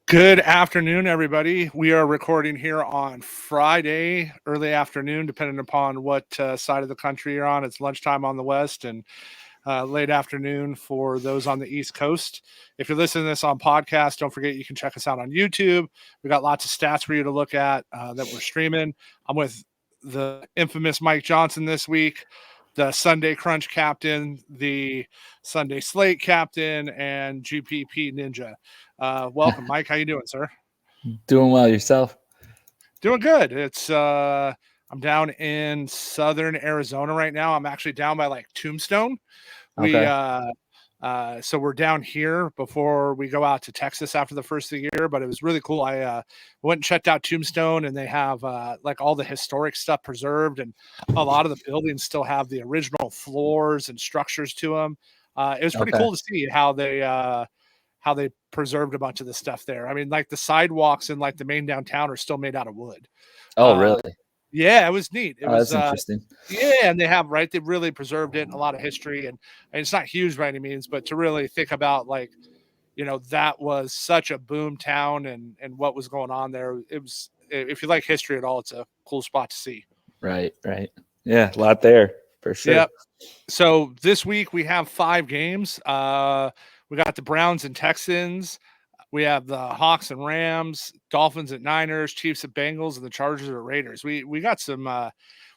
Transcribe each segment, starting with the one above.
Good afternoon, everybody. We are recording here on Friday, early afternoon, depending upon what side of the country you're on. It's lunchtime on the West and late afternoon for those on the East Coast. If you're listening to this on podcast, don't forget you can check us out on YouTube. We got lots of stats for you to look at that we're streaming. I'm with the infamous Mike Johnson this week, the Sunday Crunch captain, the Sunday Slate captain, and GPP Ninja. Welcome, Mike. How you doing, sir? Doing well yourself? Doing good. It's I'm down in southern Arizona right now. I'm actually down by like Tombstone. Okay. So we're down here before we go out to Texas after the first of the year, but it was really cool. I went and checked out Tombstone, and they have like all the historic stuff preserved, and a lot of the buildings still have the original floors and structures to them. It was pretty cool to see how they preserved a bunch of the stuff there. I mean, like the sidewalks in like the main downtown are still made out of wood. Oh, really? Yeah, it was neat. It was that's interesting. Yeah, and they really preserved it and a lot of history, and it's not huge by any means, but to really think about like, that was such a boom town and what was going on there. It was, if you like history at all, it's a cool spot to see. Right. Yeah, a lot there for sure. Yep. So this week we have 5 games. We got the Browns and Texans. We have the Hawks and Rams, Dolphins at Niners, Chiefs at Bengals, and the Chargers at Raiders. We got a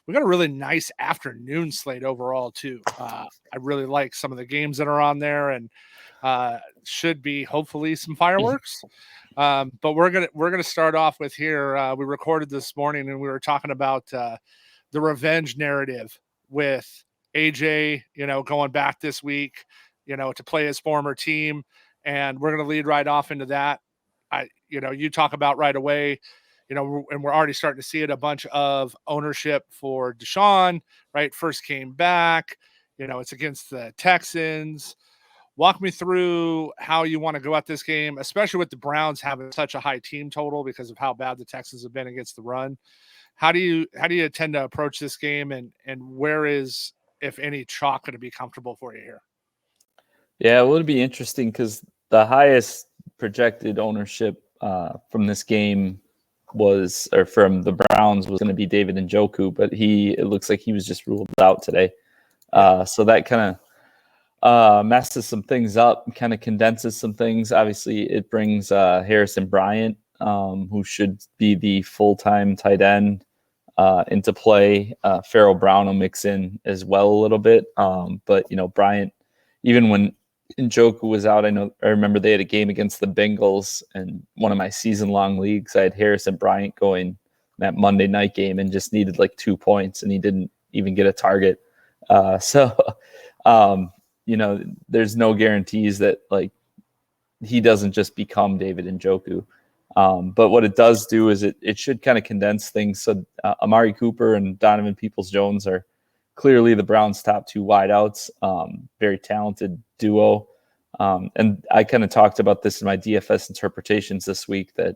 really nice afternoon slate overall too. I really like some of the games that are on there, and should be hopefully some fireworks. But we're gonna start off with here. We recorded this morning, and we were talking about the revenge narrative with AJ, going back this week, to play his former team. And we're going to lead right off into that. You talk about right away, and we're already starting to see it, a bunch of ownership for Deshaun, right? First came back, it's against the Texans. Walk me through how you want to go at this game, especially with the Browns having such a high team total because of how bad the Texans have been against the run. How do you tend to approach this game, and where is, if any, chalk going to be comfortable for you here? Yeah, it would be interesting because the highest projected ownership from this game from the Browns was going to be David Njoku, but it looks like he was just ruled out today. So that kind of messes some things up, kind of condenses some things. Obviously, it brings Harrison Bryant, who should be the full-time tight end, into play. Farrell Brown will mix in as well a little bit. But, Bryant, even when Njoku was out, I remember they had a game against the Bengals, and one of my season-long leagues, I had Harrison Bryant going that Monday night game and just needed like 2 points, and he didn't even get a target. There's no guarantees that like he doesn't just become David Njoku. But what it does do is it should kind of condense things. So Amari Cooper and Donovan Peoples-Jones are clearly the Browns' top 2 wideouts, very talented duo. And I kind of talked about this in my DFS interpretations this week, that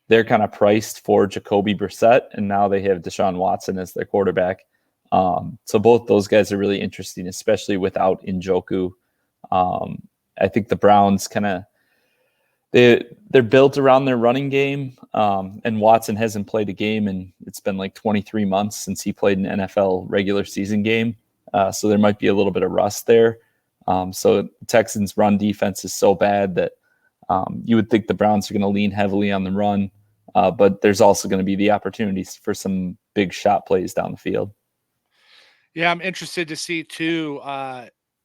they're kind of priced for Jacoby Brissett, and now they have Deshaun Watson as their quarterback. So both those guys are really interesting, especially without Njoku. I think the Browns they're built around their running game, and Watson hasn't played a game, and it's been like 23 months since he played an NFL regular season game. So there might be a little bit of rust there. So Texans' run defense is so bad that you would think the Browns are going to lean heavily on the run, but there's also going to be the opportunities for some big shot plays down the field. Yeah, I'm interested to see too,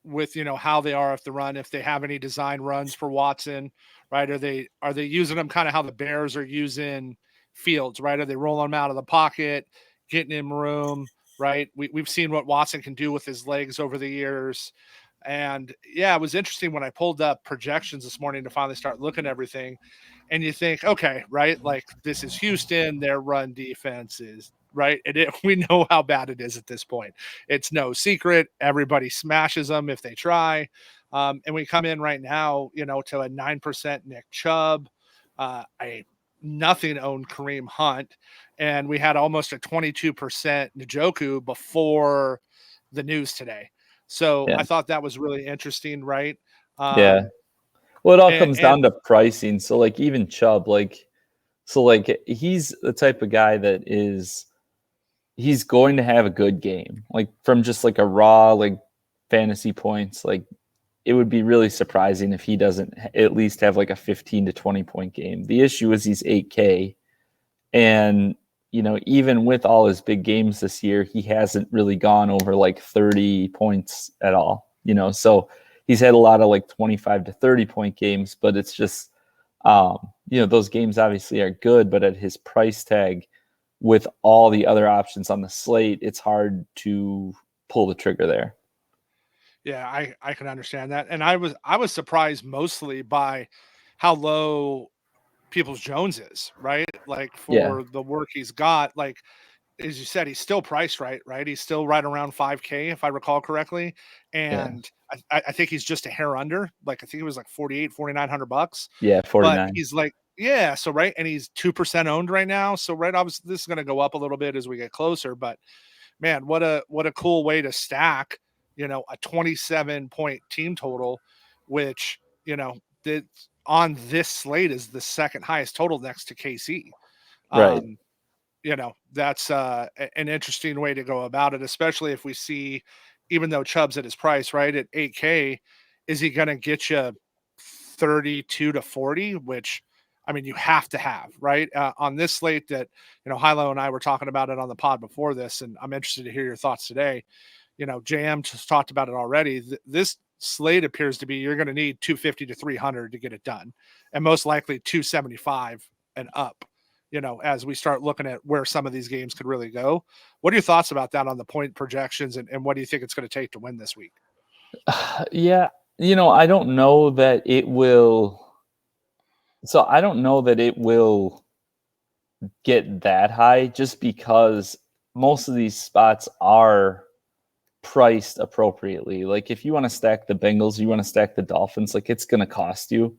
with how they are off the run, if they have any design runs for Watson, right? Are they using them kind of how the Bears are using Fields, right? Are they rolling them out of the pocket, getting him room, right? We've seen what Watson can do with his legs over the years. And yeah, it was interesting when I pulled up projections this morning to finally start looking at everything. And you think, okay, right, like this is Houston, their run defense is right. We know how bad it is at this point. It's no secret. Everybody smashes them if they try. And we come in right now, to a 9% Nick Chubb, a nothing owned Kareem Hunt, and we had almost a 22% Njoku before the news today. So yeah. I thought that was really interesting, right? Well, Well, it all And, comes down to pricing. So like even Chubb, like he's the type of guy that he's going to have a good game. Like from just like a raw like fantasy points, like it would be really surprising if he doesn't at least have like a 15 to 20 point game. The issue is he's 8K, and even with all his big games this year, he hasn't really gone over like 30 points at all. So he's had a lot of like 25 to 30 point games, but it's just those games obviously are good, but at his price tag with all the other options on the slate, it's hard to pull the trigger there. yeah, I can understand that. And I was surprised mostly by how low Peoples Jones is, right? Like Yeah. for the work he's got, like as you said, he's still priced right? He's still right around 5K, if I recall correctly. Yeah. And I think he's just a hair under. Like I think it was like 4,900 bucks. Yeah, But 49. he's like, yeah, so right, and he's 2% owned right now. So right, obviously this is going to go up a little bit as we get closer. But man, what a cool way to stack, a 27 point team total, which did on this slate is the second highest total next to KC. Right. That's an interesting way to go about it, especially if we see, even though Chubb's at his price, right, at 8K, is he going to get you 32 to 40, which, I mean, you have to have, right? On this slate that, Hilo and I were talking about it on the pod before this, and I'm interested to hear your thoughts today. JM just talked about it already. This slate appears to be you're going to need 250 to 300 to get it done, and most likely 275 and up, as we start looking at where some of these games could really go. What are your thoughts about that on the point projections, and what do you think it's going to take to win this week? Yeah, I don't know that it will. So I don't know that it will get that high, just because most of these spots are priced appropriately. Like if you want to stack the Bengals, you want to stack the Dolphins, like it's going to cost you.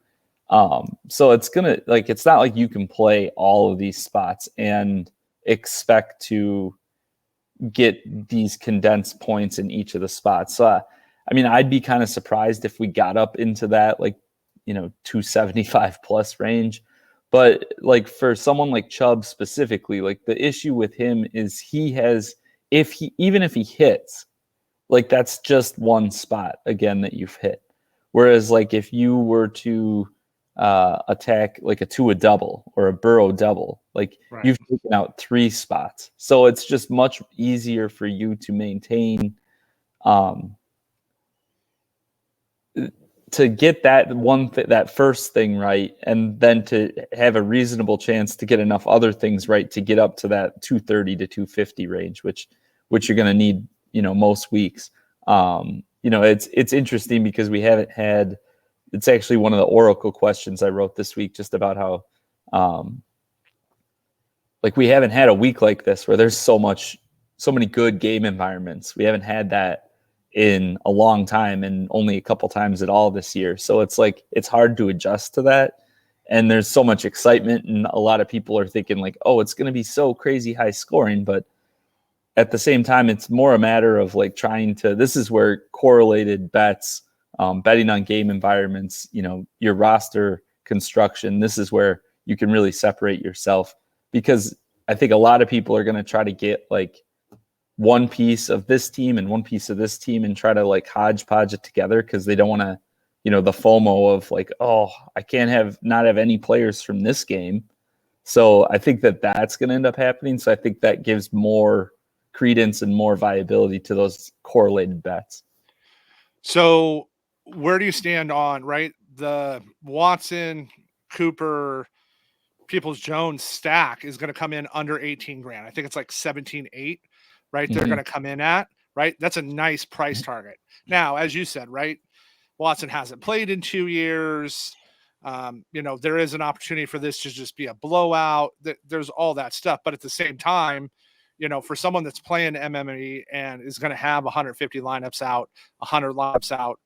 So it's not like you can play all of these spots and expect to get these condensed points in each of the spots. So I mean, I'd be kind of surprised if we got up into that 275 plus range. But like for someone like Chubb specifically, like the issue with him is even if he hits, like that's just one spot again that you've hit. Whereas like if you were to attack like a Tua double or a Burrow double, like right, you've taken out 3 spots. So it's just much easier for you to maintain to get that that first thing right, and then to have a reasonable chance to get enough other things right to get up to that 230 to 250 range, which you're going to need, most weeks. It's interesting because we haven't had. It's actually one of the Oracle questions I wrote this week, just about how, we haven't had a week like this where there's so many good game environments. We haven't had that in a long time, and only a couple times at all this year. So it's hard to adjust to that. And there's so much excitement, and a lot of people are thinking like, oh, it's going to be so crazy high scoring. But at the same time, it's more a matter of this is where correlated bets, betting on game environments, your roster construction, this is where you can really separate yourself, because I think a lot of people are going to try to get one piece of this team and one piece of this team and try to hodgepodge it together, because they don't want to, the FOMO of oh, I can't not have any players from this game. So I think that's going to end up happening. So I think that gives more credence and more viability to those correlated bets. So where do you stand on, right, the Watson, Cooper, Peoples Jones stack is going to come in under 18 grand. I think it's like 17.8, right? They're going to come in at, right? That's a nice price target. Now, as you said, right, Watson hasn't played in 2 years. There is an opportunity for this to just be a blowout. There's all that stuff. But at the same time, for someone that's playing MME and is going to have 150 lineups out, 100 lineups out,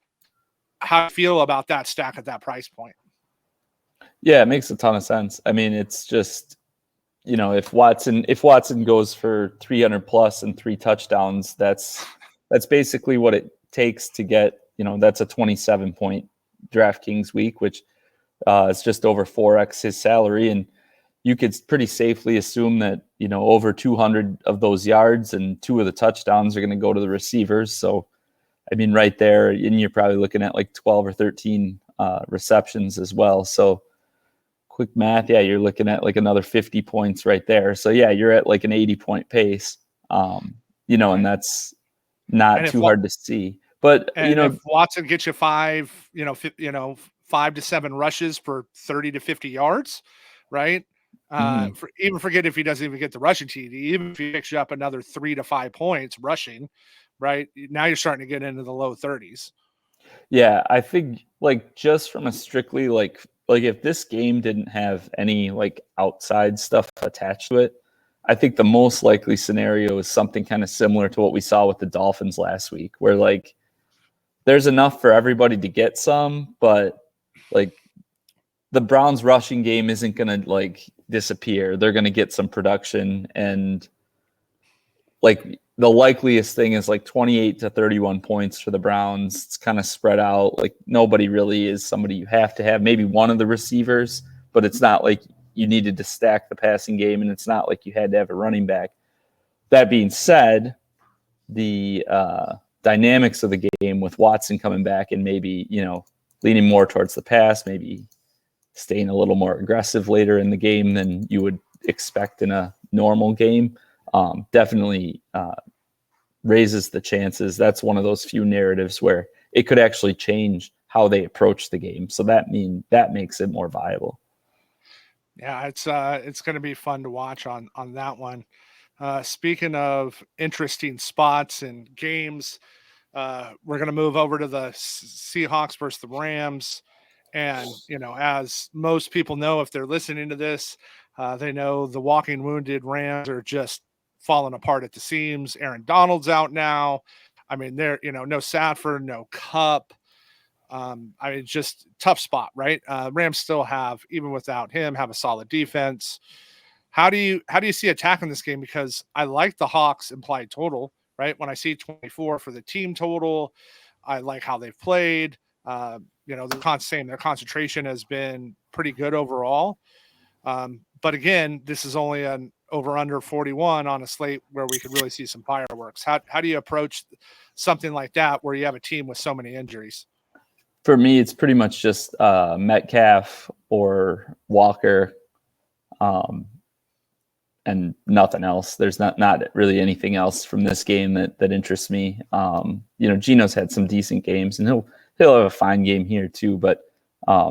how do you feel about that stack at that price point? Yeah, it makes a ton of sense. I mean, it's just, if Watson goes for 300 plus and 3 touchdowns, that's basically what it takes to get, that's a 27 point DraftKings week, which It's just over 4x his salary, and you could pretty safely assume that, over 200 of those yards and 2 of the touchdowns are going to go to the receivers. So, I mean, right there, and you're probably looking at like 12 or 13 receptions as well. So, quick math, yeah, you're looking at like another 50 points right there. So, yeah, you're at like an 80-point pace, and that's not too hard to see. But, if Watson gets you 5 to 7 rushes for 30 to 50 yards, right? Even forget if he doesn't even get the rushing TD, even if he picks you up another 3 to 5 points rushing, right? Now you're starting to get into the low 30s. Yeah, I think like just from a strictly like if this game didn't have any like outside stuff attached to it, I think the most likely scenario is something kind of similar to what we saw with the Dolphins last week, where like there's enough for everybody to get some, but like the Browns rushing game isn't going to like disappear. They're going to get some production, and like the likeliest thing is like 28 to 31 points for the Browns. It's kind of spread out. Like nobody really is somebody you have to have, maybe one of the receivers, but it's not like you needed to stack the passing game, and it's not like you had to have a running back. That being said, the dynamics of the game with Watson coming back and maybe, leaning more towards the pass, maybe staying a little more aggressive later in the game than you would expect in a normal game, definitely raises the chances. That's one of those few narratives where it could actually change how they approach the game. So that makes it more viable. Yeah, it's going to be fun to watch on that one. Speaking of interesting spots and games, we're going to move over to the Seahawks versus the Rams. And, as most people know, if they're listening to this, they know the walking wounded Rams are just falling apart at the seams. Aaron Donald's out now. I mean, they're, no Safford, no Cup. Just tough spot, right? Rams still have, even without him, have a solid defense. How do you see attacking this game? Because I like the Hawks implied total, right? When I see 24 for the team total, I like how they've played. Their concentration has been pretty good overall. But again, this is only an over under 41 on a slate where we could really see some fireworks. How do you approach something like that where you have a team with so many injuries? For me, it's pretty much just Metcalf or Walker, and nothing else. There's not really anything else from this game that interests me. Geno's had some decent games, and he'll have a fine game here too. But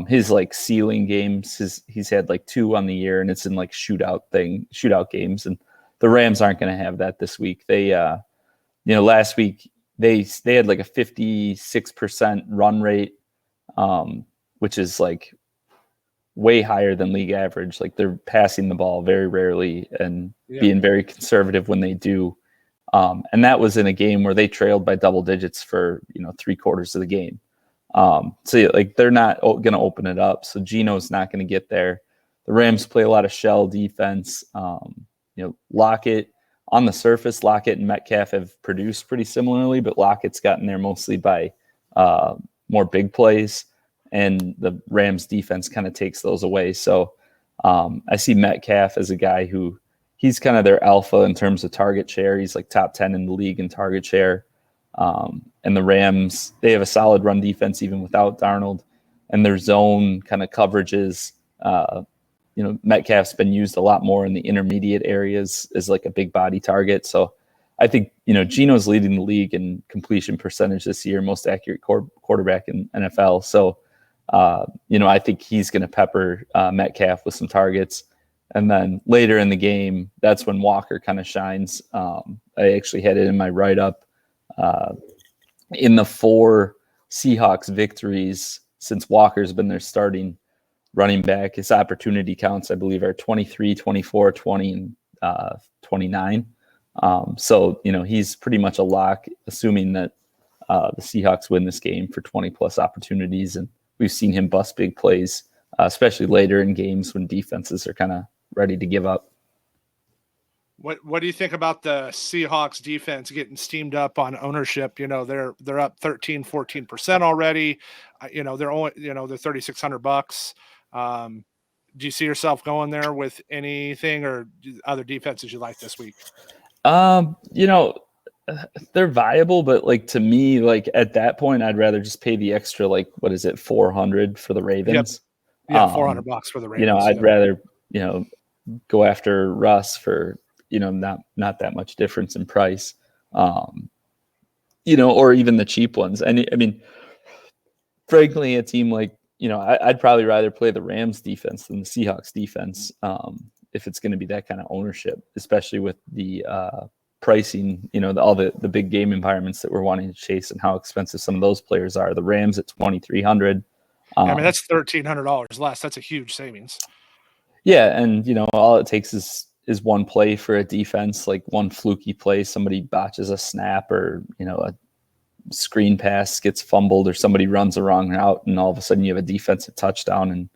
his like ceiling games, he's had like 2 on the year, and it's in like shootout games. And the Rams aren't going to have that this week. They, last week they had like a 56% run rate, which is like way higher than league average. Like they're passing the ball very rarely and being very conservative when they do. And that was in a game where they trailed by double digits for, 3/4 of the game. They're not going to open it up. So Geno's not going to get there. The Rams play a lot of shell defense. Lockett on the surface, Lockett and Metcalf have produced pretty similarly, but Lockett's gotten there mostly by more big plays, and the Rams defense kind of takes those away. So I see Metcalf as a guy who he's kind of their alpha in terms of target share. He's like top 10 in the league in target share. And the Rams, they have a solid run defense even without Darnold, and their zone kind of coverages. Metcalf's been used a lot more in the intermediate areas as like a big body target. So I think, Geno's leading the league in completion percentage this year, most accurate quarterback in NFL. So, I think he's going to pepper Metcalf with some targets. And then later in the game, that's when Walker kind of shines. I actually had it in my write-up. In the 4 Seahawks victories since Walker's been their starting running back, his opportunity counts, I believe, are 23, 24, 20, and 29. So, he's pretty much a lock, assuming that the Seahawks win this game for 20-plus opportunities. And we've seen him bust big plays, especially later in games when defenses are kind of ready to give up. What do you think about the Seahawks defense getting steamed up on ownership? They're up 13, 14% already. They're only, they're $3,600. Do you see yourself going there with anything or other defenses you like this week? You know, they're viable, but like to me, like at that point, I'd rather just pay the extra, like, what is it, 400 for the Ravens? Yeah, $400 for the Ravens. You know, I'd rather, you know, go after Russ for, you know, not that much difference in price. You know, or even the cheap ones. And I mean, frankly, a team like, you know, I'd probably rather play the Rams defense than the Seahawks defense if it's going to be that kind of ownership, especially with the pricing, you know, all the big game environments that we're wanting to chase and how expensive some of those players are. The Rams at $2,300. I mean, that's $1,300 less. That's a huge savings. Yeah, and you know, all it takes is one play for a defense, like one fluky play, somebody botches a snap, or you know, a screen pass gets fumbled, or somebody runs the wrong route, and all of a sudden you have a defensive touchdown, and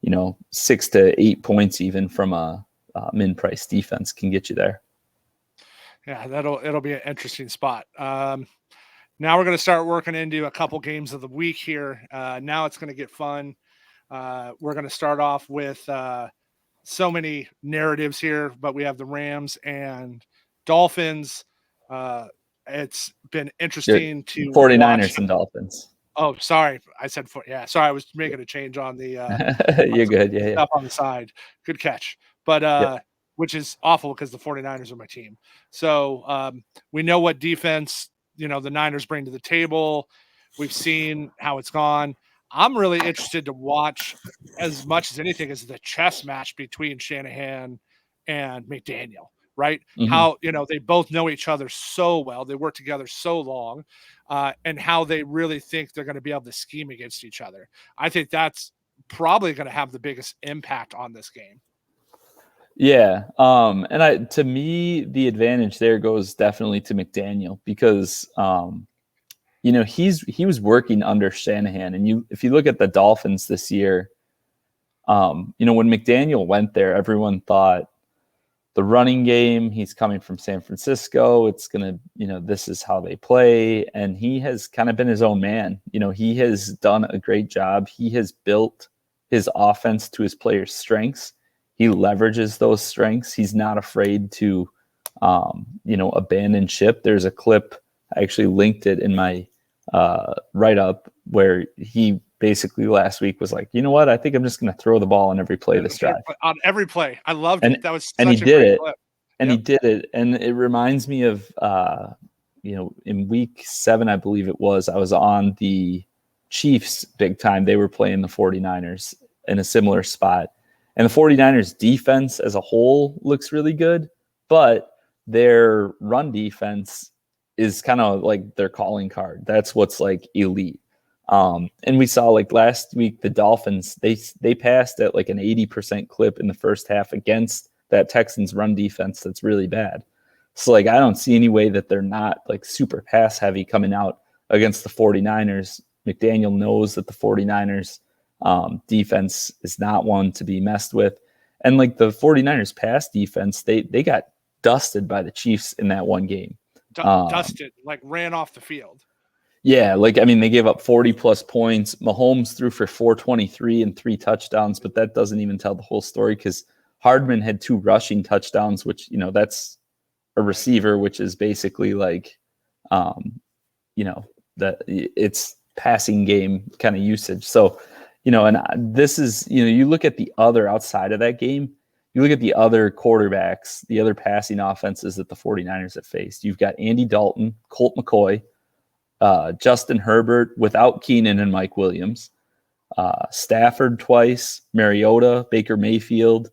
you know, 6 to 8 points even from a min-price defense can get you there. Yeah, it'll be an interesting spot. Now we're going to start working into a couple games of the week here. Now it's going to get fun. We're going to start off with so many narratives here, but we have the Rams and Dolphins. It's been interesting to 49ers watch. and Dolphins. Oh, sorry. I said, sorry. I was making a change on the you're good. Yeah. Stuff on the side. Good catch. But which is awful because the 49ers are my team. So we know what defense, you know, the Niners bring to the table. We've seen how it's gone. I'm really interested to watch as much as anything as the chess match between Shanahan and McDaniel, right? Mm-hmm. How, you know, they both know each other so well. They work together so long, and how they really think they're going to be able to scheme against each other. I think that's probably going to have the biggest impact on this game. Yeah. And to me, the advantage there goes definitely to McDaniel because, you know, he was working under Shanahan, and if you look at the Dolphins this year, you know, when McDaniel went there, everyone thought the running game, he's coming from San Francisco, it's going to, you know, this is how they play. And he has kind of been his own man. You know, he has done a great job. He has built his offense to his players' strengths. He leverages those strengths. He's not afraid to, you know, abandon ship. There's a clip, I actually linked it in my write-up, where he basically last week was like, you know what, I think I'm just going to throw the ball on every play this drive. On every play. I loved it. That was such and he a did great it. clip. And he did it. And it reminds me of, you know, in week 7, I believe it was, I was on the Chiefs big time. They were playing the 49ers in a similar spot. And the 49ers defense as a whole looks really good, but their run defense is kind of like their calling card. That's what's like elite. And we saw like last week, the Dolphins, they passed at like an 80% clip in the first half against that Texans run defense that's really bad. So like, I don't see any way that they're not like super pass heavy coming out against the 49ers. McDaniel knows that the 49ers defense is not one to be messed with. And like the 49ers pass defense, they got dusted by the Chiefs in that one game. Dusted, like ran off the field. Yeah, like, I mean, they gave up 40 plus points. Mahomes threw for 423 and 3 touchdowns, but that doesn't even tell the whole story because Hardman had 2 rushing touchdowns, which, you know, that's a receiver, which is basically like, you know, that it's passing game kind of usage. So, you know, and this is, you know, you look at the other outside of that game, you look at the other quarterbacks, the other passing offenses that the 49ers have faced. You've got Andy Dalton, Colt McCoy, Justin Herbert without Keenan and Mike Williams, Stafford twice, Mariota, Baker Mayfield,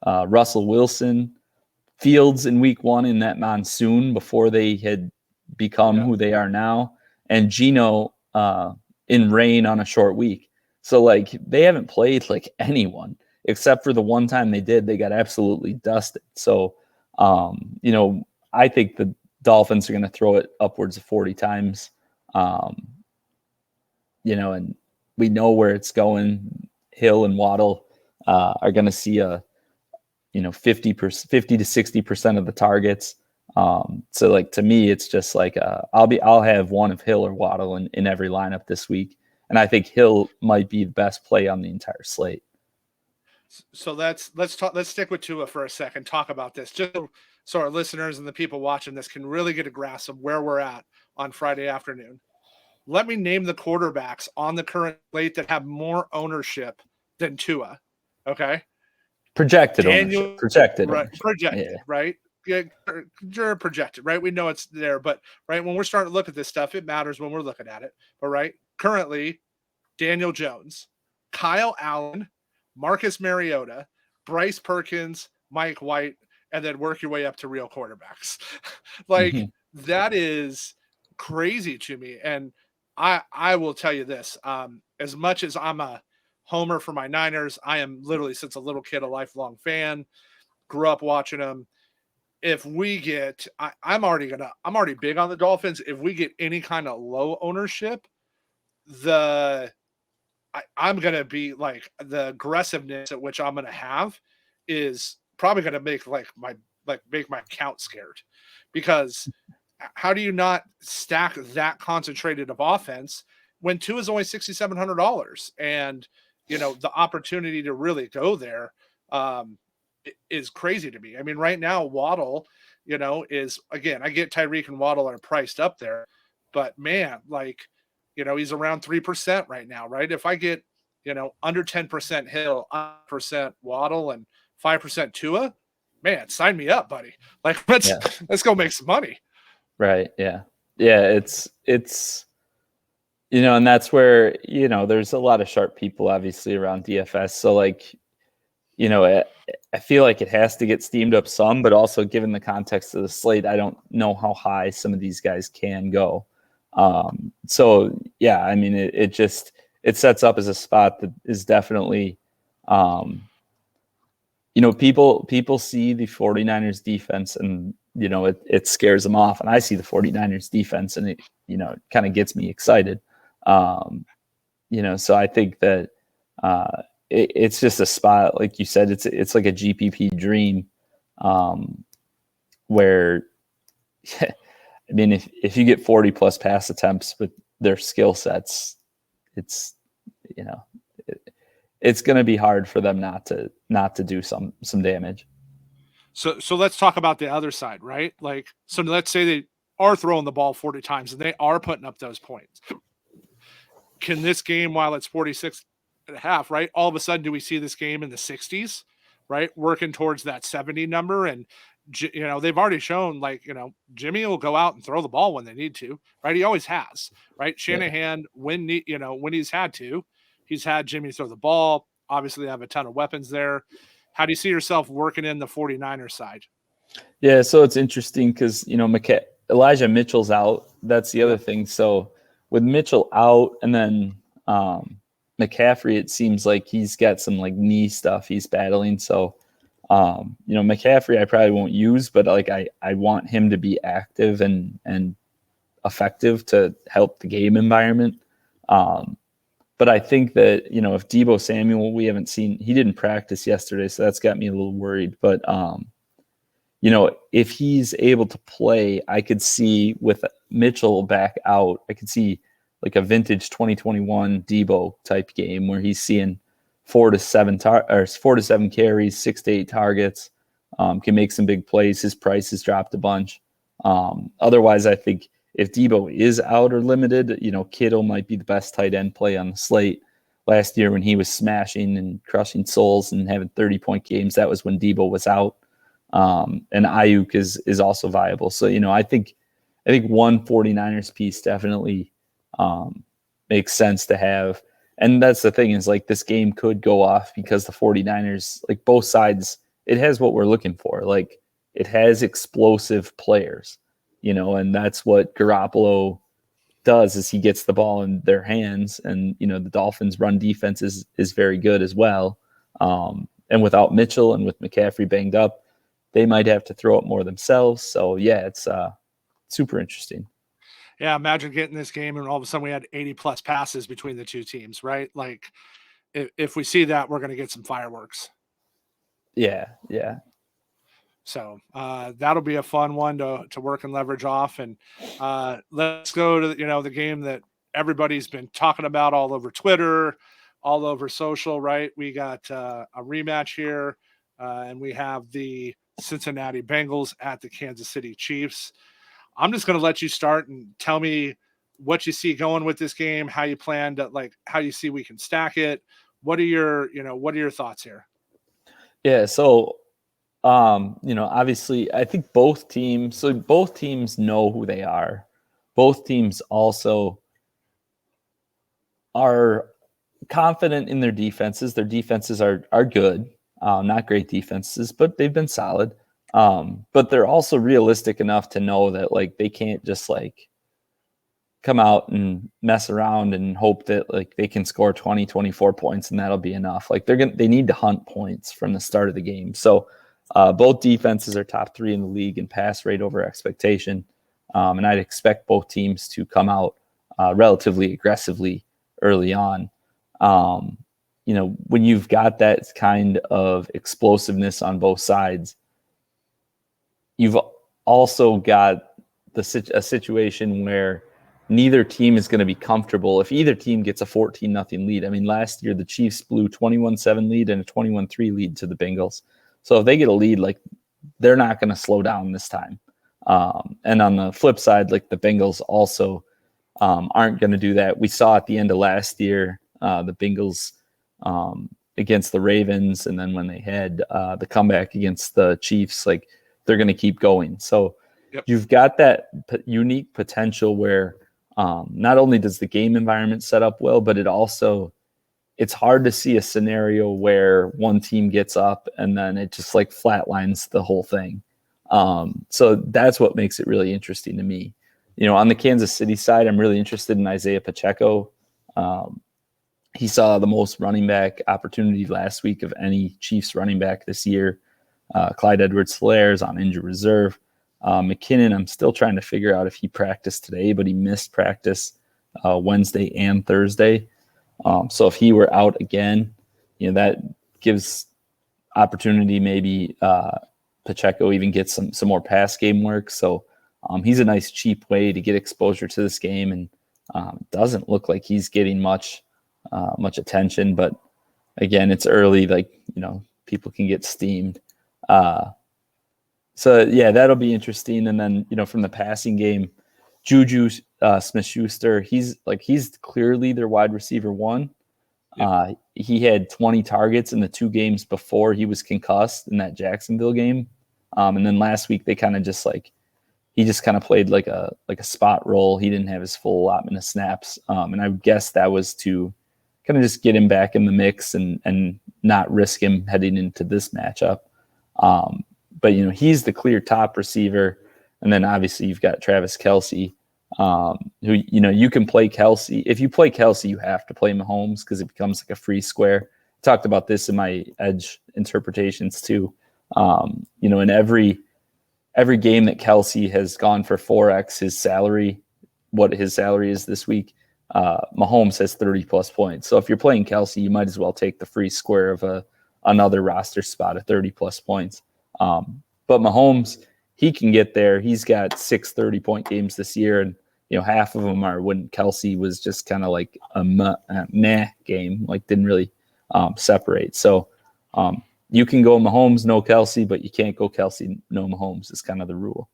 Russell Wilson, Fields in week 1 in that monsoon before they had become who they are now, and Geno in rain on a short week. So like they haven't played like anyone except for the one time they did, they got absolutely dusted. So, you know, I think the Dolphins are going to throw it upwards of 40 times. You know, and we know where it's going. Hill and Waddle are going to see a, you know, 50 to 60% of the targets. So like, to me, it's just like, I'll have one of Hill or Waddle in every lineup this week. And I think Hill might be the best play on the entire slate. So let's talk. Let's stick with Tua for a second. Talk about this, just so our listeners and the people watching this can really get a grasp of where we're at on Friday afternoon. Let me name the quarterbacks on the current slate that have more ownership than Tua. Okay, Projected Daniel, ownership. Projected right? ownership. Projected, right? Yeah, you're projected, right? We know it's there, but right when we're starting to look at this stuff, it matters when we're looking at it. But right, currently, Daniel Jones, Kyle Allen, Marcus Mariota, Bryce Perkins, Mike White, and then work your way up to real quarterbacks. Like that is crazy to me. And I will tell you this, as much as I'm a homer for my Niners, I am literally since a little kid a lifelong fan, grew up watching them. If we get I'm already big on the Dolphins. If we get any kind of low ownership, I'm going to be like the aggressiveness at which I'm going to have is probably going to make make my account scared, because how do you not stack that concentrated of offense when two is only $6,700, and the opportunity to really go there is crazy to me. I mean, right now Waddle, is, again, I get Tyreek and Waddle are priced up there, but man, he's around 3% right now, right? If I get, under 10% Hill, 1% Waddle, and 5% Tua, man, sign me up, buddy. Like, let's go make some money. Right. Yeah. Yeah. It's, and that's where, there's a lot of sharp people obviously around DFS. So I feel like it has to get steamed up some, but also given the context of the slate, I don't know how high some of these guys can go. So yeah, I mean, it sets up as a spot that is definitely, people see the 49ers defense and, it scares them off, and I see the 49ers defense and it kind of gets me excited. So I think that, it's just a spot, like you said, it's like a GPP dream, where, I mean, if you get 40 plus pass attempts with their skill sets, it's going to be hard for them not to do some damage. So let's talk about the other side, right? So let's say they are throwing the ball 40 times and they are putting up those points. Can this game, while it's 46.5, right, all of a sudden do we see this game in the 60s, right, working towards that 70 number? And they've already shown, Jimmy will go out and throw the ball when they need to, right? He always has, right? Shanahan, when he's had to, he's had Jimmy throw the ball. Obviously, they have a ton of weapons there. How do you see yourself working in the 49ers side? Yeah, so it's interesting because, Elijah Mitchell's out. That's the other thing. So with Mitchell out, and then McCaffrey, it seems like he's got some knee stuff he's battling. So, McCaffrey I probably won't use, but I want him to be active and effective to help the game environment. But I think that, if Deebo Samuel, we haven't seen, he didn't practice yesterday, so that's got me a little worried. But, if he's able to play, I could see with Mitchell back out, I could see a vintage 2021 Deebo type game where he's seeing 4 to 7 carries, 6 to 8 targets, can make some big plays. His price has dropped a bunch. Otherwise, I think if Deebo is out or limited, Kittle might be the best tight end play on the slate. Last year when he was smashing and crushing souls and having 30-point games, that was when Deebo was out. And Ayuk is also viable. So, I think one 49ers piece definitely makes sense to have. And that's the thing is this game could go off because the 49ers, both sides, it has what we're looking for. It has explosive players, and that's what Garoppolo does is he gets the ball in their hands, and, the Dolphins run defense is very good as well. And without Mitchell and with McCaffrey banged up, they might have to throw it more themselves. So yeah, it's super interesting. Yeah, imagine getting this game and all of a sudden we had 80 plus passes between the two teams, right? If we see that, we're going to get some fireworks. Yeah. So that'll be a fun one to work and leverage off. And let's go to the game that everybody's been talking about all over Twitter, all over social, right? We got a rematch here, and we have the Cincinnati Bengals at the Kansas City Chiefs. I'm just going to let you start and tell me what you see going with this game, how you plan to, like, how you see we can stack it. What are your thoughts here? Yeah. So, obviously I think both teams know who they are. Both teams also are confident in their defenses. Their defenses are good, not great defenses, but they've been solid. But they're also realistic enough to know that like they can't just like come out and mess around and hope that like they can score 20, 24 points and that'll be enough. Like they need to hunt points from the start of the game. So both defenses are top 3 in the league in pass rate over expectation. And I'd expect both teams to come out relatively aggressively early on. When you've got that kind of explosiveness on both sides, you've also got a situation where neither team is going to be comfortable if either team gets a 14-0 lead. I mean, last year the Chiefs blew 21-7 lead and a 21-3 lead to the Bengals. So if they get a lead, like they're not going to slow down this time. And on the flip side, like the Bengals also aren't going to do that. We saw at the end of last year, the Bengals against the Ravens, and then when they had the comeback against the Chiefs, like they're going to keep going. So You've got that unique potential where not only does the game environment set up well, but it's hard to see a scenario where one team gets up and then it just like flatlines the whole thing. So that's what makes it really interesting to me. On the Kansas City side, I'm really interested in Isaiah Pacheco. He saw the most running back opportunity last week of any Chiefs running back this year. Clyde Edwards-Helaire is on injured reserve. McKinnon, I'm still trying to figure out if he practiced today, but he missed practice Wednesday and Thursday. So if he were out again, that gives opportunity. Maybe Pacheco even gets some more pass game work. So he's a nice cheap way to get exposure to this game, and doesn't look like he's getting much attention. But again, it's early. Like people can get steamed. So yeah, that'll be interesting. And then from the passing game, Juju Smith-Schuster, he's clearly their wide receiver 1. Yep. He had 20 targets in the 2 games before he was concussed in that Jacksonville game. And then last week they kind of just he just kind of played like a spot role. He didn't have his full allotment of snaps. And I guess that was to kind of just get him back in the mix and not risk him heading into this matchup. But he's the clear top receiver. And then obviously you've got Travis Kelce, who, you can play Kelce. If you play Kelce, you have to play Mahomes because it becomes like a free square. I talked about this in my edge interpretations too. In every game that Kelce has gone for 4x his salary, what his salary is this week, Mahomes has 30 plus points. So if you're playing Kelce, you might as well take the free square of another roster spot at 30 plus points. But Mahomes, he can get there. He's got 6 30-point games this year, and half of them are when Kelce was just kind of like a meh game, like didn't really separate. So you can go Mahomes, no Kelce, but you can't go Kelce, no Mahomes is kind of the rule.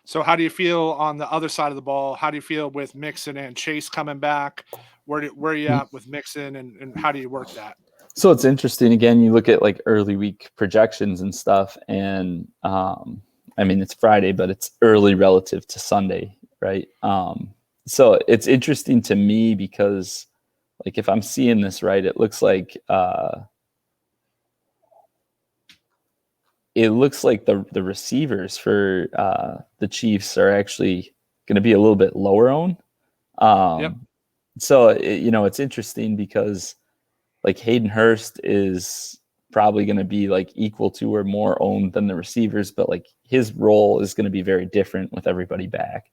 So how do you feel on the other side of the ball? How do you feel with Mixon and Chase coming back? Where are you at with Mixon, and how do you work that? So it's interesting. Again, you look at like early week projections and stuff, and it's Friday, but it's early relative to Sunday, right? So it's interesting to me because, like, if I'm seeing this right, it looks like the receivers for the Chiefs are actually going to be a little bit lower owned. Yep. So it's interesting because like Hayden Hurst is probably going to be like equal to or more owned than the receivers, but like his role is going to be very different with everybody back.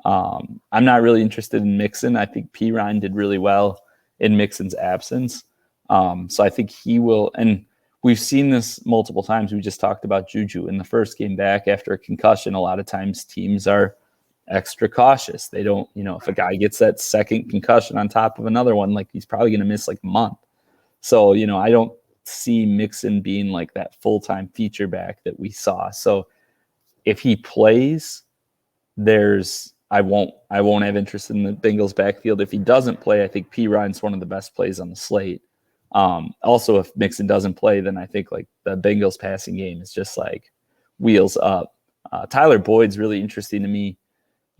I'm not really interested in Mixon. I think Pirine did really well in Mixon's absence. So I think he will, and we've seen this multiple times. We just talked about Juju in the first game back after a concussion. A lot of times teams are extra cautious. They don't, if a guy gets that second concussion on top of another one, like he's probably going to miss like a month. So, I don't see Mixon being like that full-time feature back that we saw. So if he plays, I won't have interest in the Bengals backfield. If he doesn't play, I think P. Ryan's one of the best plays on the slate. Also, if Mixon doesn't play, then I think like the Bengals passing game is just like wheels up. Tyler Boyd's really interesting to me.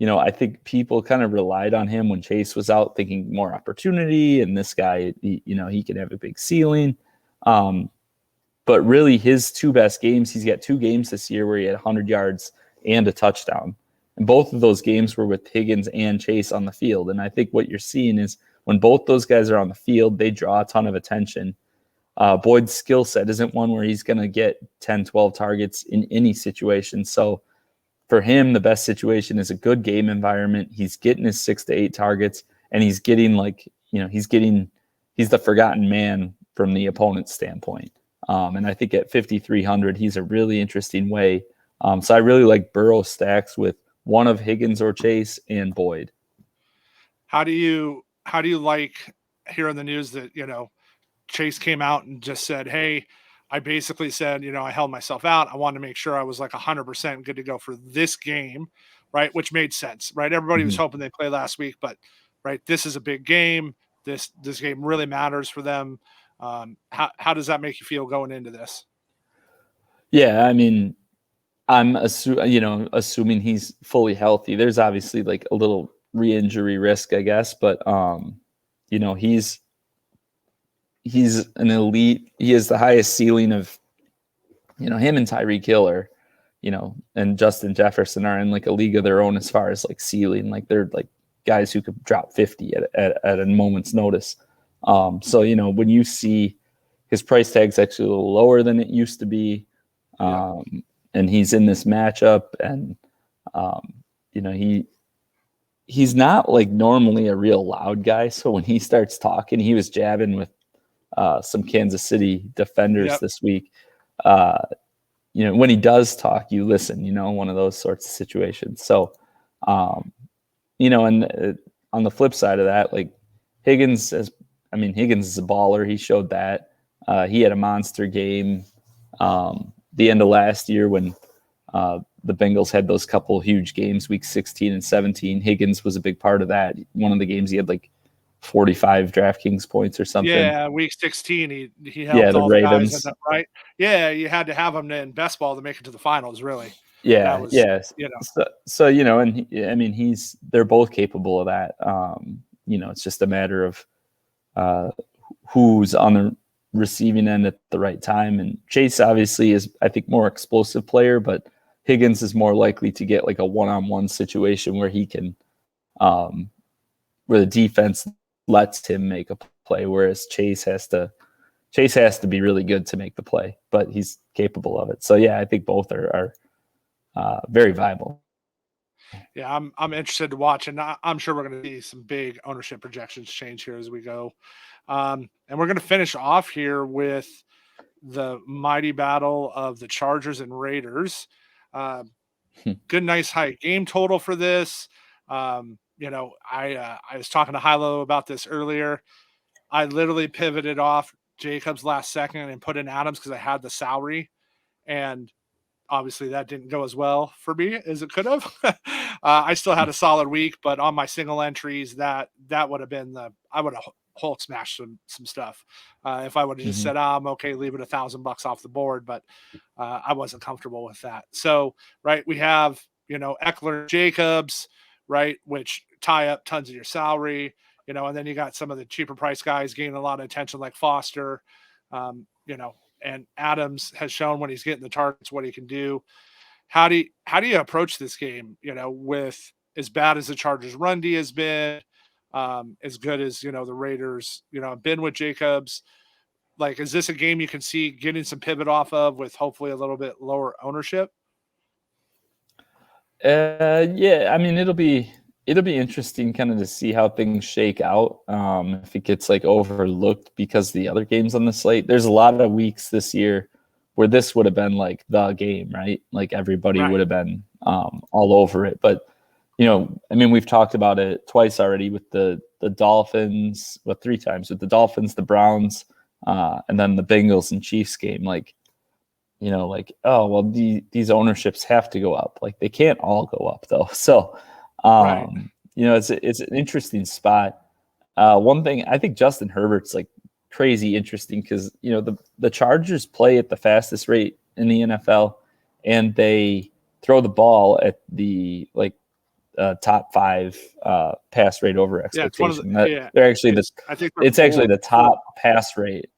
I think people kind of relied on him when Chase was out, thinking more opportunity, and this guy, he can have a big ceiling. But really, his two best games, he's got 2 games this year where he had 100 yards and a touchdown. And both of those games were with Higgins and Chase on the field. And I think what you're seeing is when both those guys are on the field, they draw a ton of attention. Boyd's skill set isn't one where he's going to get 10, 12 targets in any situation. So for him, the best situation is a good game environment. He's getting his 6 to 8 targets, and he's getting he's the forgotten man from the opponent's standpoint. And I think at 5,300, he's a really interesting way. So I really like Burrow stacks with one of Higgins or Chase and Boyd. How do you like hearing the news that, Chase came out and just said, hey, I basically said, I held myself out. I wanted to make sure I was like 100% good to go for this game, right? Which made sense, right? Everybody was hoping they play last week, but right, this is a big game. This game really matters for them. How does that make you feel going into this? Yeah, I mean, I'm assuming he's fully healthy. There's obviously like a little re-injury risk, I guess, but he's an elite. He has the highest ceiling of, him and Tyreek Hill are, and Justin Jefferson are in like a league of their own as far as like ceiling. Like they're like guys who could drop 50 at a moment's notice. So, when you see his price tag's actually a little lower than it used to be, and he's in this matchup, and he's not like normally a real loud guy. So when he starts talking, he was jabbing with some Kansas City defenders this week. When he does talk, you listen, one of those sorts of situations. So, and on the flip side of that, like Higgins is a baller. He showed that. He had a monster game the end of last year when the Bengals had those couple huge games, week 16 and 17. Higgins was a big part of that. One of the games he had like 45 DraftKings points or something. Yeah, week 16 he helped all the guys, right? Yeah, you had to have him in best ball to make it to the finals, really. Yeah, they're both capable of that. It's just a matter of who's on the receiving end at the right time. And Chase obviously is, I think, more explosive player, but Higgins is more likely to get like a one-on-one situation where he can, where the defense lets him make a play, whereas Chase has to be really good to make the play, but he's capable of it. So yeah, I think both are very viable. Yeah, I'm interested to watch, and I'm sure we're going to see some big ownership projections change here as we go. And we're going to finish off here with the mighty battle of the Chargers and Raiders. Good, nice high game total for this. I was talking to Hilo about this earlier. I literally pivoted off Jacobs last second and put in Adams because I had the salary, and obviously that didn't go as well for me as it could have. I still had a solid week, but on my single entries, that would have been I would have Hulk smashed some stuff. If I would have just said, I'm okay, leave it $1,000 off the board, but I wasn't comfortable with that. So, right, we have, Eckler, Jacobs, right, which tie up tons of your salary, and then you got some of the cheaper price guys gaining a lot of attention like Foster, and Adams has shown when he's getting the targets what he can do. How do you approach this game, with as bad as the Chargers run D has been, as good as, the Raiders, been with Jacobs? Like, is this a game you can see getting some pivot off of with hopefully a little bit lower ownership? Yeah, I mean, it'll be interesting kind of to see how things shake out. If it gets like overlooked because the other games on the slate, there's a lot of weeks this year where this would have been like the game, right? Like everybody would have been all over it. But I mean, we've talked about it twice already with the Dolphins, well, 3 times with the Dolphins, the Browns, and then the Bengals and Chiefs game. Like, oh, well, these ownerships have to go up. Like, they can't all go up though. So, Right. it's an interesting spot. One thing, I think Justin Herbert's like crazy interesting because, the Chargers play at the fastest rate in the NFL, and they throw the ball at the top 5 pass rate over Yeah, it's one of expectation. the yeah. They're actually I think it's actually the top four. pass rate.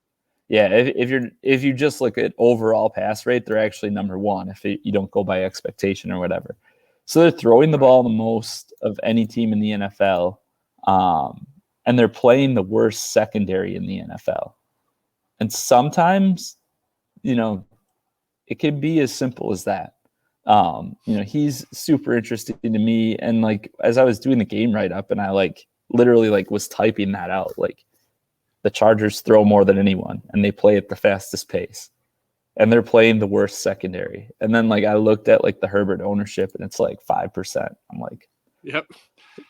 Yeah, if you just look at overall pass rate, they're actually number 1 if you don't go by expectation or whatever. So they're throwing the ball the most of any team in the NFL, and they're playing the worst secondary in the NFL. And sometimes, it can be as simple as that. He's super interesting to me. And like, as I was doing the game write up and I literally was typing that out, the Chargers throw more than anyone and they play at the fastest pace and they're playing the worst secondary. And then I looked at the Herbert ownership and it's 5%. I'm like, yep,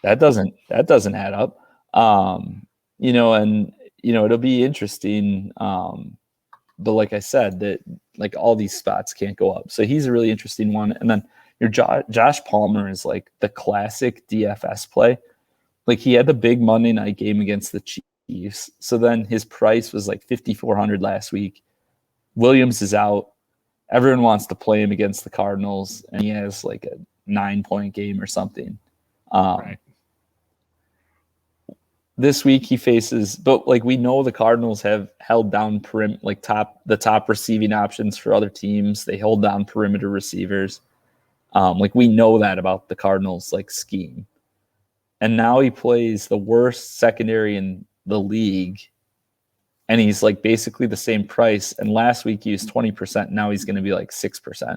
that doesn't add up. It'll be interesting. But like I said, that all these spots can't go up. So he's a really interesting one. And then your Josh Palmer is the classic DFS play. He had the big Monday night game against the Chiefs. So then his price was 5,400 last week. Williams is out. Everyone wants to play him against the Cardinals, and he has a 9-point game or something. Right. This week he faces, but we know the Cardinals have held down the top receiving options for other teams. They hold down perimeter receivers. We know that about the Cardinals scheme. And now he plays the worst secondary in the league, and he's basically the same price. And last week he was 20%. Now he's going to be 6%,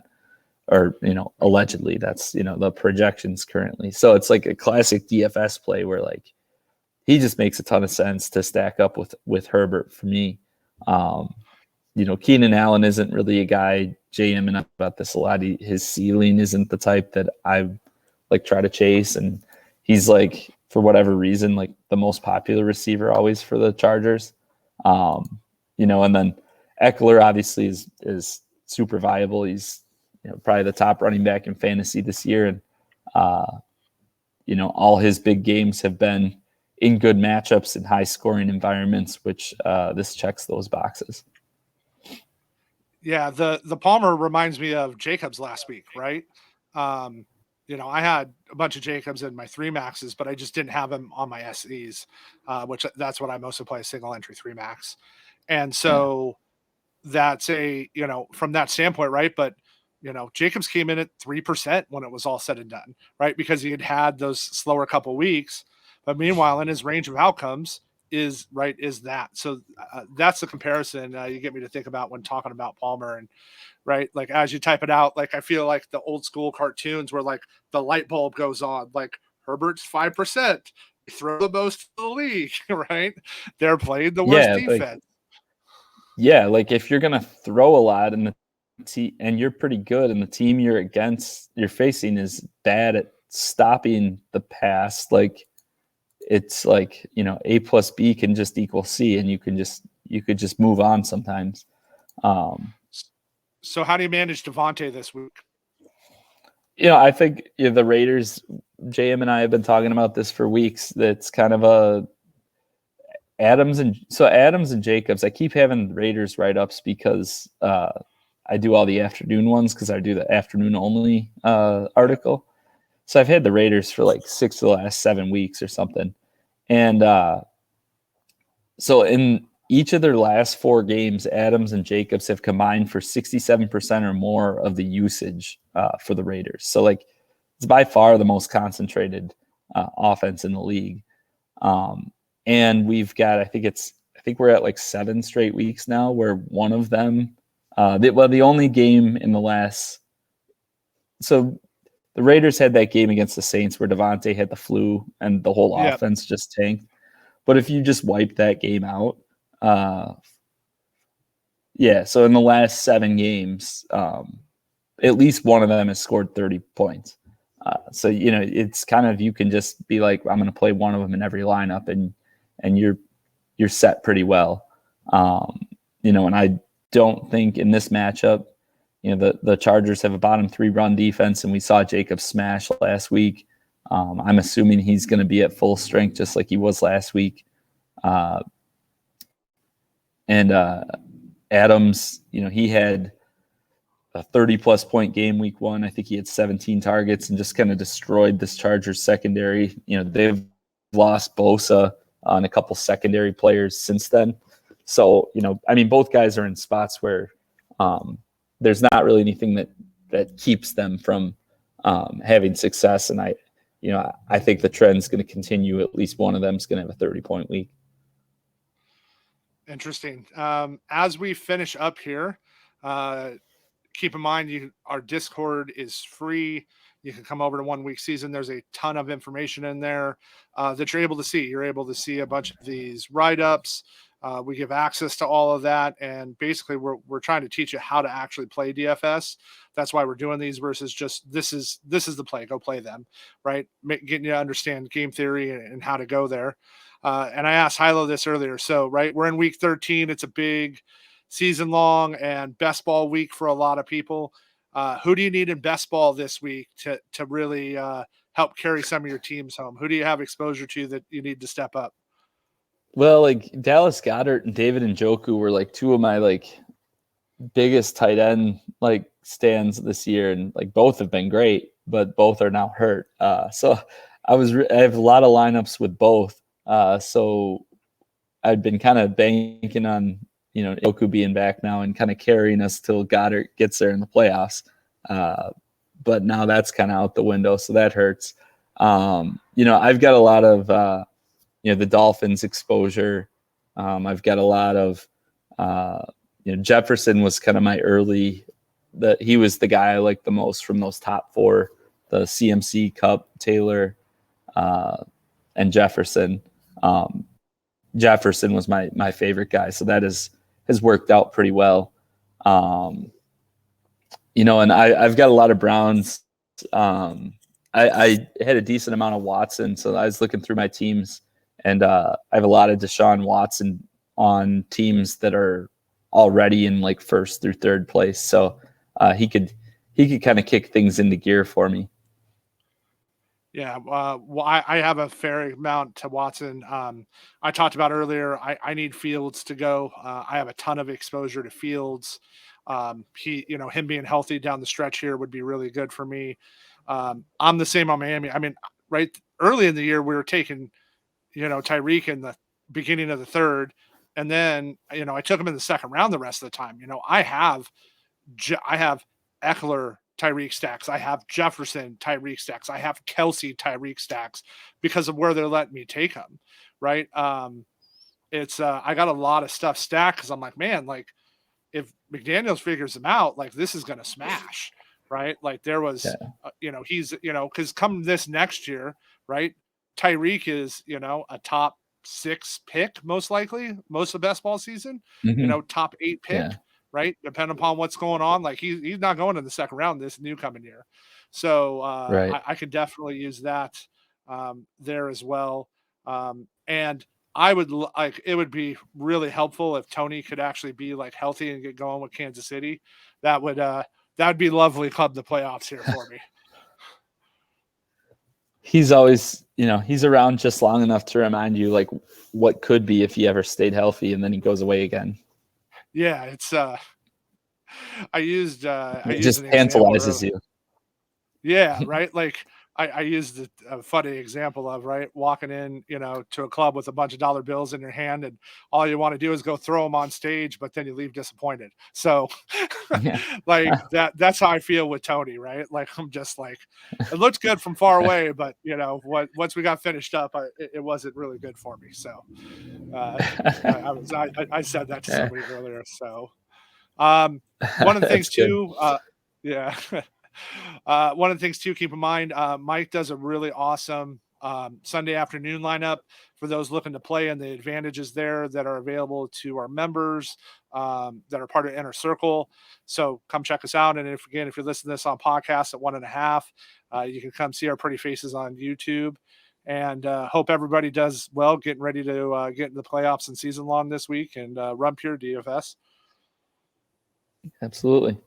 or allegedly. That's the projections currently. So it's a classic DFS play where he just makes a ton of sense to stack up with Herbert for me. Keenan Allen isn't really a guy, JMing up about this a lot. His ceiling isn't the type that I try to chase. And he's for whatever reason, the most popular receiver always for the Chargers. And then Eckler obviously is super viable. He's probably the top running back in fantasy this year. And, all his big games have been in good matchups in high scoring environments, which this checks those boxes. Yeah, the Palmer reminds me of Jacobs last week, right? I had a bunch of Jacobs in my 3 maxes, but I just didn't have him on my SEs, which that's what I mostly play, single entry 3 max. And so that's from that standpoint, right? But Jacobs came in at 3% when it was all said and done, right? Because he had those slower couple weeks. But meanwhile, in his range of outcomes is that. So that's the comparison you get me to think about when talking about Palmer. And right, as you type it out, I feel the old school cartoons where the light bulb goes on, Herbert's 5%, they throw the most in the league, right? They're playing the worst defense. If you're gonna throw a lot and and you're pretty good, and the team you're facing is bad at stopping the pass, it's A plus B can just equal C, and you could just move on sometimes. So how do you manage Devontae this week? I think the Raiders, JM and I have been talking about this for weeks. That's kind of Adams and Jacobs. I keep having Raiders write-ups because I do all the afternoon ones because I do the afternoon only article. So I've had the Raiders for 6 of the last 7 weeks or something. And so in each of their last 4 games, Adams and Jacobs have combined for 67% or more of the usage for the Raiders. So it's by far the most concentrated offense in the league. And we've got, I think we're at 7 straight weeks now where one of them, the only game in the last, so the Raiders had that game against the Saints where Devontae had the flu and the whole offense just tanked. But if you just wipe that game out, so in the last 7 games, at least one of them has scored 30 points. So, it's kind of, you can just be like, I'm going to play one of them in every lineup, and you're set pretty well. And I don't think in this matchup, the Chargers have a bottom 3 run defense, and we saw Jacob smash last week. I'm assuming he's going to be at full strength just like he was last week. And Adams, he had a 30-plus point game week 1. I think he had 17 targets and just kind of destroyed this Chargers secondary. They've lost Bosa on a couple secondary players since then. So, both guys are in spots where there's not really anything that keeps them from having success. And I think the trend's going to continue. At least one of them is going to have a 30-point week. Interesting. As we finish up here, keep in mind our Discord is free. You can come over to 1 Week Season. There's a ton of information in there that you're able to see. You're able to see a bunch of these write-ups. We give access to all of that, and basically we're trying to teach you how to actually play DFS. That's why we're doing these versus just this is the play. Go play them, right? Getting you to understand game theory and how to go there. And I asked Hilo this earlier. So, right, we're in week 13. It's a big season long and best ball week for a lot of people. Who do you need in best ball this week to really help carry some of your teams home? Who do you have exposure to that you need to step up? Well, like Dallas Goedert and David Njoku were like 2 of my biggest tight end stands this year, and both have been great, but both are now hurt. So I have a lot of lineups with both. So I've been kind of banking on Njoku being back now and kind of carrying us till Goddard gets there in the playoffs. But now that's kind of out the window, so that hurts. I've got a lot of the Dolphins exposure. I've got a lot of Jefferson was kind of my early. He was the guy I liked the most from those top 4: the CMC, Cup, Taylor, and Jefferson. Jefferson was my favorite guy, so that has worked out pretty well. And I've got a lot of Browns. I had a decent amount of Watson, so I was looking through my teams, and I have a lot of Deshaun Watson on teams that are already in 1st through 3rd place. So he could kind of kick things into gear for me. Yeah, well, I have a fair amount to Watson. I talked about earlier, I need Fields to go. I have a ton of exposure to Fields. Him being healthy down the stretch here would be really good for me. I'm the same on Miami. Right early in the year, we were taking, Tyreek in the beginning of the 3rd. And then, I took him in the 2nd round the rest of the time. I have Eckler Tyreek stacks. I have Jefferson Tyreek stacks. I have Kelsey Tyreek stacks because of where they're letting me take them. Right. It's I got a lot of stuff stacked because I'm like, man, if McDaniels figures them out, this is going to smash. Right. There was, he's, because come this next year, right, Tyreek is, a top 6 pick, most likely, most of the best ball season, top 8 pick. Yeah. Right. Depending upon what's going on. He's not going in the 2nd round this new coming year. So right. I could definitely use that there as well. And I would it would be really helpful if Tony could actually be healthy and get going with Kansas City. That would be lovely club the playoffs here for me. He's always, he's around just long enough to remind you what could be if he ever stayed healthy, and then he goes away again. Yeah, it's I used it just tantalizes you. Yeah, right. I used a funny example of walking in, to a club with a bunch of dollar bills in your hand, and all you want to do is go throw them on stage, but then you leave disappointed. So that's how I feel with Tony, right? I'm just it looked good from far away, but once we got finished up, it wasn't really good for me. So I said that to somebody earlier. So one of the things too, yeah. One of the things too, keep in mind, Mike does a really awesome Sunday afternoon lineup for those looking to play, and the advantages there that are available to our members that are part of Inner Circle. So come check us out. And if you're listening to this on podcast at 1.5, you can come see our pretty faces on YouTube. And hope everybody does well, getting ready to get in the playoffs and season long this week, and run pure DFS. Absolutely.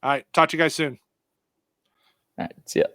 All right. Talk to you guys soon. All right. See ya.